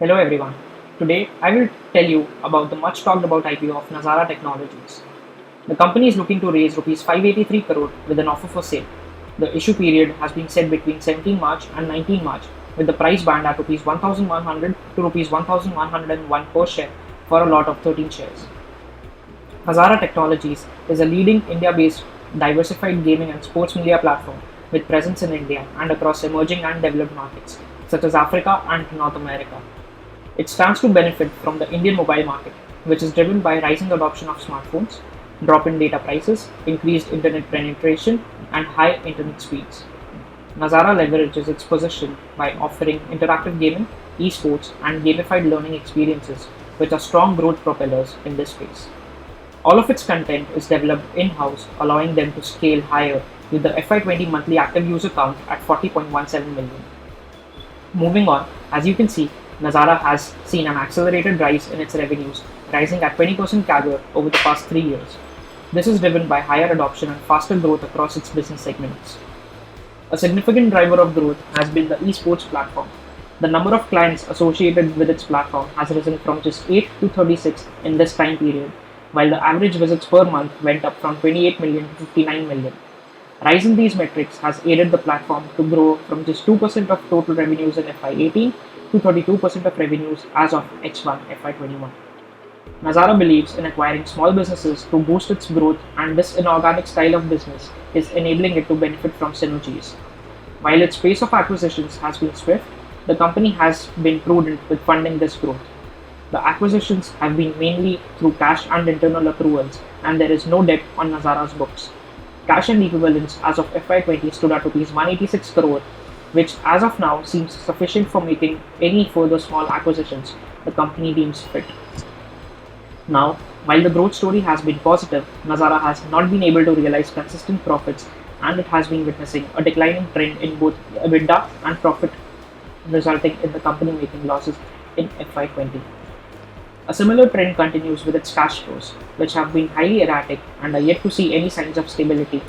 Hello everyone. Today I will tell you about the much talked about IPO of Nazara Technologies. The company is looking to raise rupees 583 crore with an offer for sale. The issue period has been set between 17 March and 19 March with the price band at rupees 1100 to rupees 1101 per share for a lot of 13 shares. Nazara Technologies is a leading India-based diversified gaming and sports media platform with presence in India and across emerging and developed markets such as Africa and North America. It stands to benefit from the Indian mobile market, which is driven by rising adoption of smartphones, drop in data prices, increased internet penetration, and high internet speeds. Nazara leverages its position by offering interactive gaming, esports, and gamified learning experiences, which are strong growth propellers in this space. All of its content is developed in-house, allowing them to scale higher with the FY20 monthly active user count at 40.17 million. Moving on, as you can see, Nazara has seen an accelerated rise in its revenues, rising at 20% CAGR over the past 3 years. This is driven by higher adoption and faster growth across its business segments. A significant driver of growth has been the esports platform. The number of clients associated with its platform has risen from just 8 to 36 in this time period, while the average visits per month went up from 28 million to 59 million. Rise in these metrics has aided the platform to grow from just 2% of total revenues in FY18 to 32% of revenues as of H1 FY21. Nazara believes in acquiring small businesses to boost its growth, and this inorganic style of business is enabling it to benefit from synergies. While its pace of acquisitions has been swift, the company has been prudent with funding this growth. The acquisitions have been mainly through cash and internal accruals, and there is no debt on Nazara's books. Cash and equivalents as of FY20 stood at Rs 186 crore, which as of now seems sufficient for making any further small acquisitions the company deems fit. Now, while the growth story has been positive, Nazara has not been able to realize consistent profits, and it has been witnessing a declining trend in both EBITDA and profit, resulting in the company making losses in FY20. A similar trend continues with its cash flows, which have been highly erratic and are yet to see any signs of stability.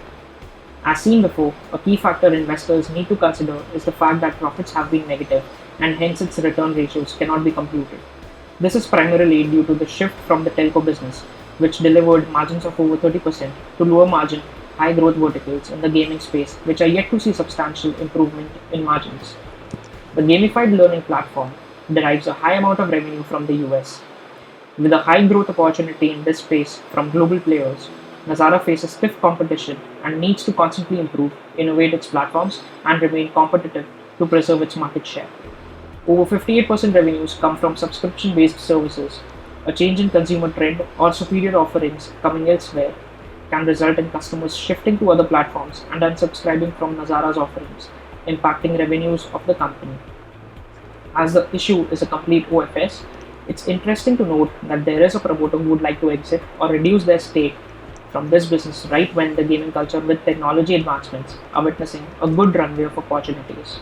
As seen before, a key factor investors need to consider is the fact that profits have been negative and hence its return ratios cannot be computed. This is primarily due to the shift from the telco business, which delivered margins of over 30%, to lower margin, high growth verticals in the gaming space, which are yet to see substantial improvement in margins. The gamified learning platform derives a high amount of revenue from the US. With a high growth opportunity in this space from global players, Nazara faces stiff competition and needs to constantly improve, innovate its platforms, and remain competitive to preserve its market share. Over 58% revenues come from subscription based services. A change in consumer trend or superior offerings coming elsewhere can result in customers shifting to other platforms and unsubscribing from Nazara's offerings, impacting revenues of the company. As the issue is a complete OFS, it's interesting to note that there is a promoter who would like to exit or reduce their stake from this business right when the gaming culture with technology advancements are witnessing a good runway of opportunities.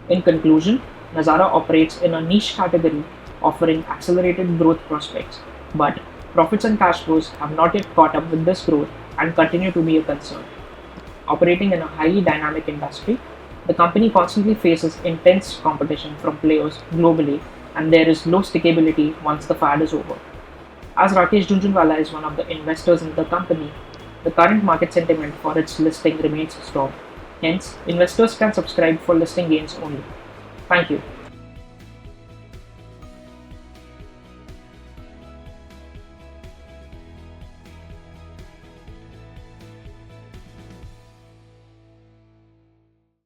In conclusion, Nazara operates in a niche category offering accelerated growth prospects, but profits and cash flows have not yet caught up with this growth and continue to be a concern. Operating in a highly dynamic industry, the company constantly faces intense competition from players globally, and there is low stickability once the fad is over. As Rakesh Jhunjhunwala is one of the investors in the company, the current market sentiment for its listing remains strong. Hence, investors can subscribe for listing gains only. Thank you.